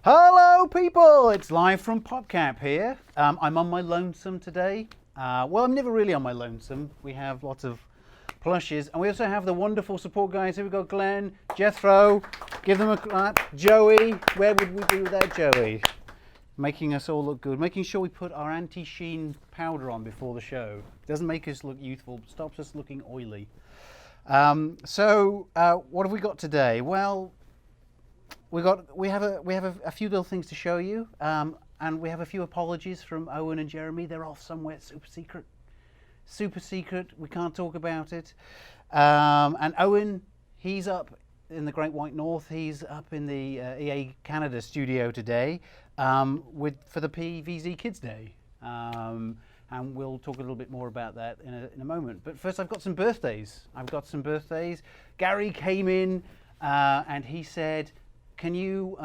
Hello people, it's live from PopCap here. I'm on my lonesome today. Well, I'm never really on my lonesome. We have lots of plushes, and we also have the wonderful support guys. Here we go, Glenn, Jethro, give them a clap. Joey, where would we be without Joey? Making us all look good, making sure we put our anti-sheen powder on before the show. Doesn't make us look youthful, stops us looking oily. What have we got today? Well, we have a few little things to show you, and we have a few apologies from Owen and Jeremy. They're off somewhere super secret. We can't talk about it. And Owen, he's up in the Great White North. He's up in the EA Canada studio today for the PVZ Kids Day. And we'll talk a little bit more about that in a moment. But first, I've got some birthdays. Gary came in and he said, Can you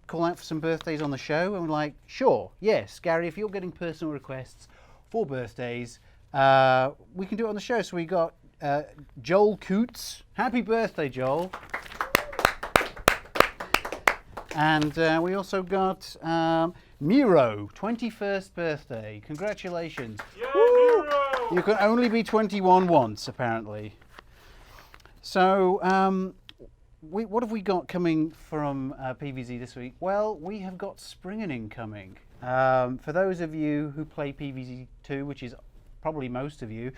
call out for some birthdays on the show? And we're like, sure, yes, Gary, if you're getting personal requests for birthdays, we can do it on the show. So we got Joel Coots. Happy birthday, Joel. And we also got Miro, 21st birthday. Congratulations. Yeah, Miro! You can only be 21 once, apparently. So, what have we got coming from PVZ this week? Well, we have got Springening coming. For those of you who play PVZ 2, which is probably most of you,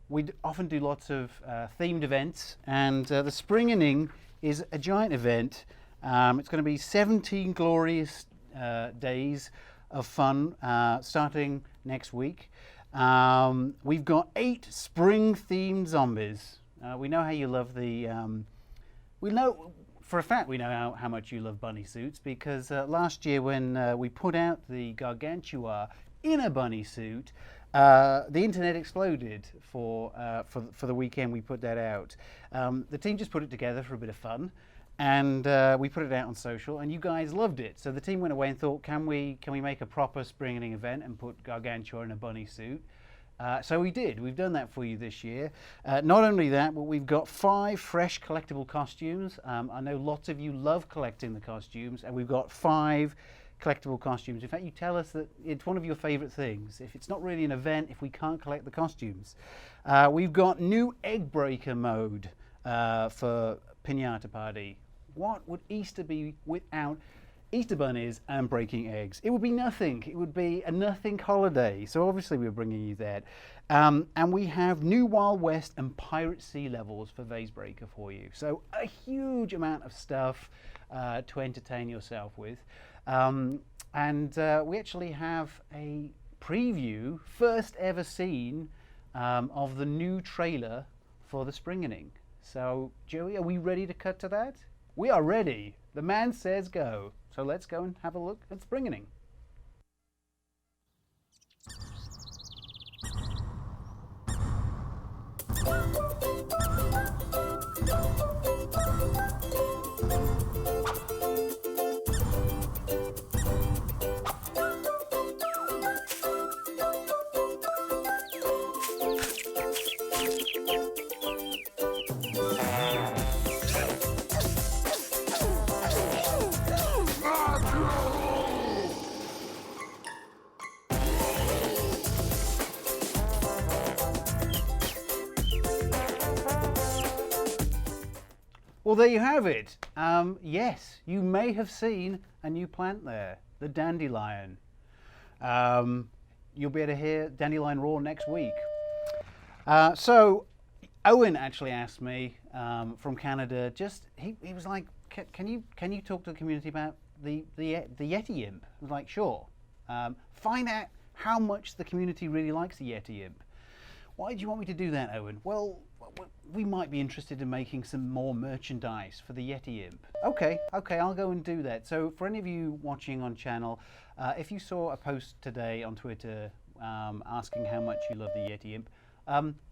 we often do lots of themed events, and the Springening is a giant event. It's going to be 17 glorious days of fun starting next week. We've got 8 spring-themed zombies. We know how you love the. We know for a fact we know how much you love bunny suits, because last year when we put out the Gargantua in a bunny suit, the internet exploded for the weekend we put that out. The team just put it together for a bit of fun, and we put it out on social, and you guys loved it. So the team went away and thought, can we make a proper Springening event and put Gargantua in a bunny suit? So we did. We've done that for you this year. Not only that, but we've got 5 fresh collectible costumes. I know lots of you love collecting the costumes, and we've got 5 collectible costumes. In fact, you tell us that it's one of your favorite things. If it's not really an event, if we can't collect the costumes. We've got new egg breaker mode for Pinata Party. What would Easter be without Easter bunnies and breaking eggs? It would be nothing. It would be a nothing holiday. So obviously we're bringing you that. And we have new Wild West and Pirate Sea levels for Vase Breaker for you. So a huge amount of stuff to entertain yourself with. We actually have a preview, first ever seen, of the new trailer for the Springening. So Joey, are we ready to cut to that? We are ready. The man says go. So let's go and have a look at Springening. Well, there you have it. Yes, you may have seen a new plant there, the dandelion. You'll be able to hear Dandelion Roar next week. So Owen actually asked me from Canada, he was like, can you talk to the community about the Yeti Imp? I was like, sure. Find out how much the community really likes the Yeti Imp. Why do you want me to do that, Owen? Well, we might be interested in making some more merchandise for the Yeti Imp. Okay, I'll go and do that. So for any of you watching on channel, if you saw a post today on Twitter asking how much you love the Yeti Imp,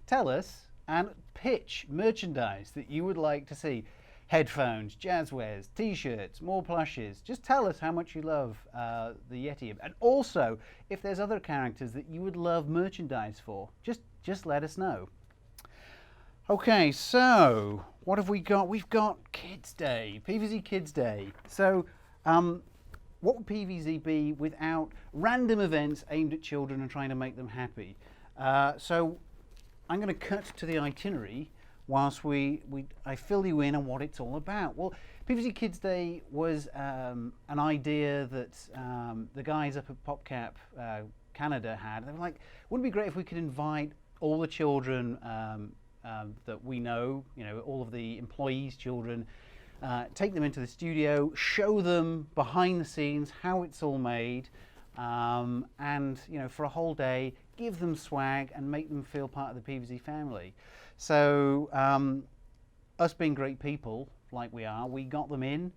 tell us and pitch merchandise that you would like to see. Headphones, jazzwares, t-shirts, more plushes. Just tell us how much you love the Yeti Imp. And also, if there's other characters that you would love merchandise for, just let us know. Okay, so what have we got? We've got Kids Day, PVZ Kids Day. So What would PVZ be without random events aimed at children and trying to make them happy? So I'm going to cut to the itinerary whilst I fill you in on what it's all about. Well, PVZ Kids Day was an idea that the guys up at PopCap Canada had. They were like, wouldn't it be great if we could invite all the children that we know, all of the employees' children, take them into the studio, show them behind the scenes how it's all made, and for a whole day, give them swag and make them feel part of the PVZ family. So us being great people like we are, we got them in.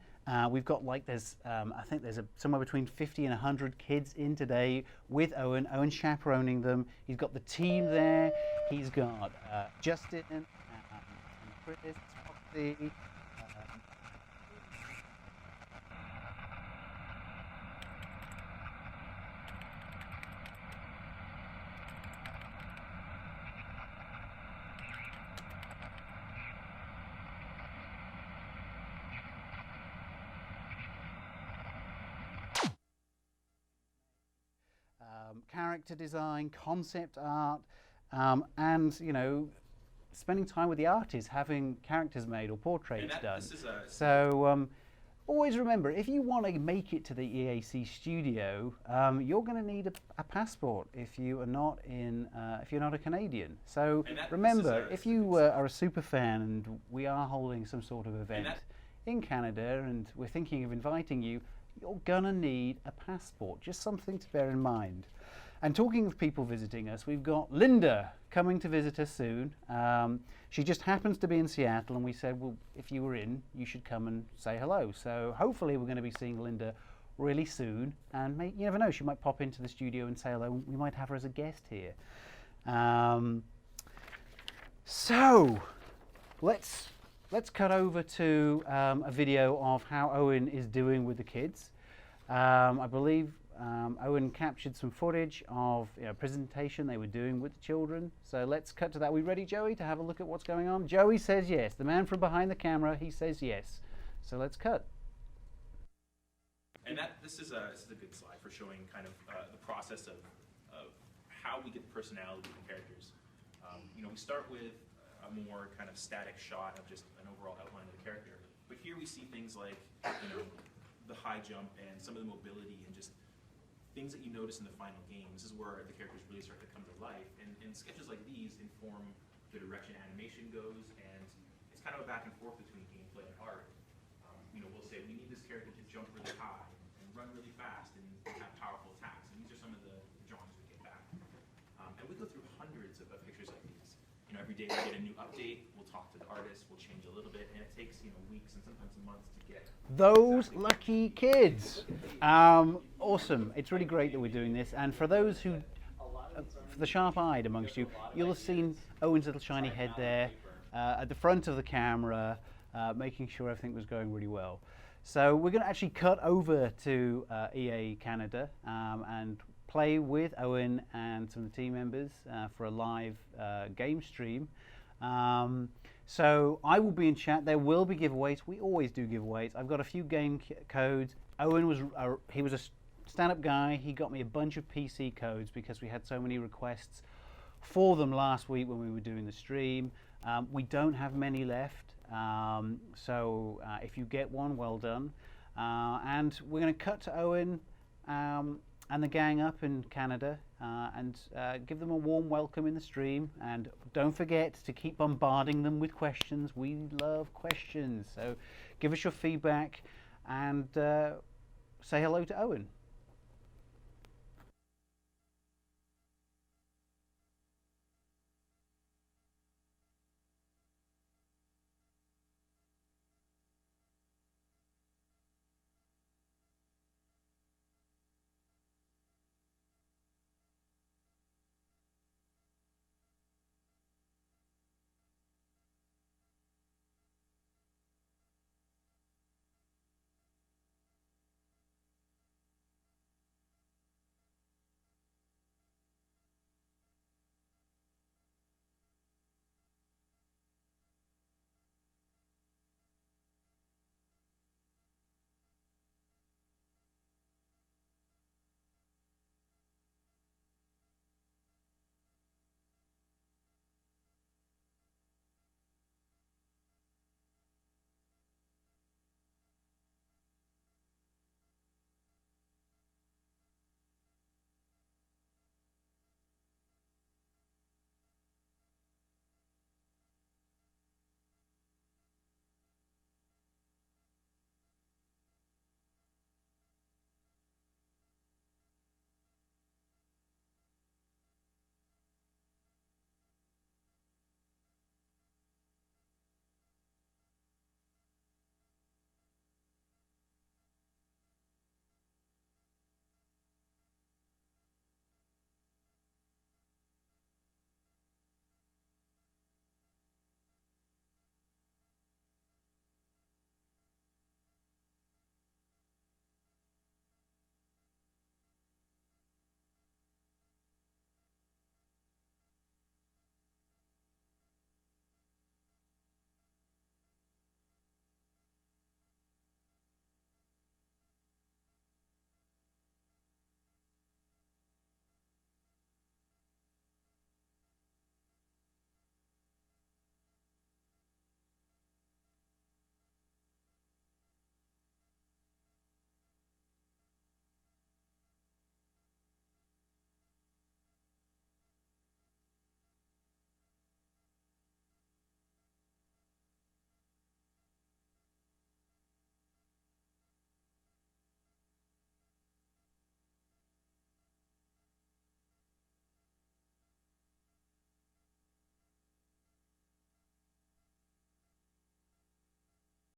We've got I think there's somewhere between 50 and 100 kids in today with Owen. Owen's chaperoning them. He's got the team there. He's got Justin and Chris, Foxy. Character design, concept art, and spending time with the artists, having characters made or portraits done. So always remember, if you want to make it to the EAC studio, you're going to need a passport if you are not if you're not a Canadian. So remember, if you are a super fan and we are holding some sort of event in Canada and we're thinking of inviting you, you're gonna need a passport. Just something to bear in mind. And talking of people visiting us, we've got Linda coming to visit us soon. She just happens to be in Seattle, and we said, well, if you were in, you should come and say hello. So hopefully we're going to be seeing Linda really soon, and you never know, she might pop into the studio and say hello. We might have her as a guest here. So let's cut over to a video of how Owen is doing with the kids. I believe Owen captured some footage of a presentation they were doing with the children. So let's cut to that. Are we ready, Joey, to have a look at what's going on? Joey says yes. The man from behind the camera, he says yes. So let's cut. And this is a good slide for showing kind of the process of how we get personality from characters. We start with a more kind of static shot of just an overall outline of the character. But here we see things like, the high jump and some of the mobility and just things that you notice in the final game. This is where the characters really start to come to life. And sketches like these inform the direction animation goes, and it's kind of a back and forth between gameplay and art. We'll say we need this character to jump really high and run really fast and have powerful attacks. And these are some of the drawings we get back. And we go through hundreds of pictures like these. Every day we get a new update, we'll talk to the artist, we'll change a little bit, and it takes weeks and sometimes months to get those lucky kids. Awesome. It's really great that we're doing this. And for those who, for the sharp-eyed amongst you, you'll have seen Owen's little shiny head there at the front of the camera, making sure everything was going really well. So we're going to actually cut over to EA Canada and play with Owen and some of the team members for a live game stream. So I will be in chat. There will be giveaways. We always do giveaways. I've got a few game codes. Owen was he was a stand-up guy. He got me a bunch of PC codes because we had so many requests for them last week when we were doing the stream. We don't have many left. So if you get one, well done. And we're going to cut to Owen and the gang up in Canada and give them a warm welcome in the stream. And don't forget to keep bombarding them with questions. We love questions. So give us your feedback and say hello to Owen.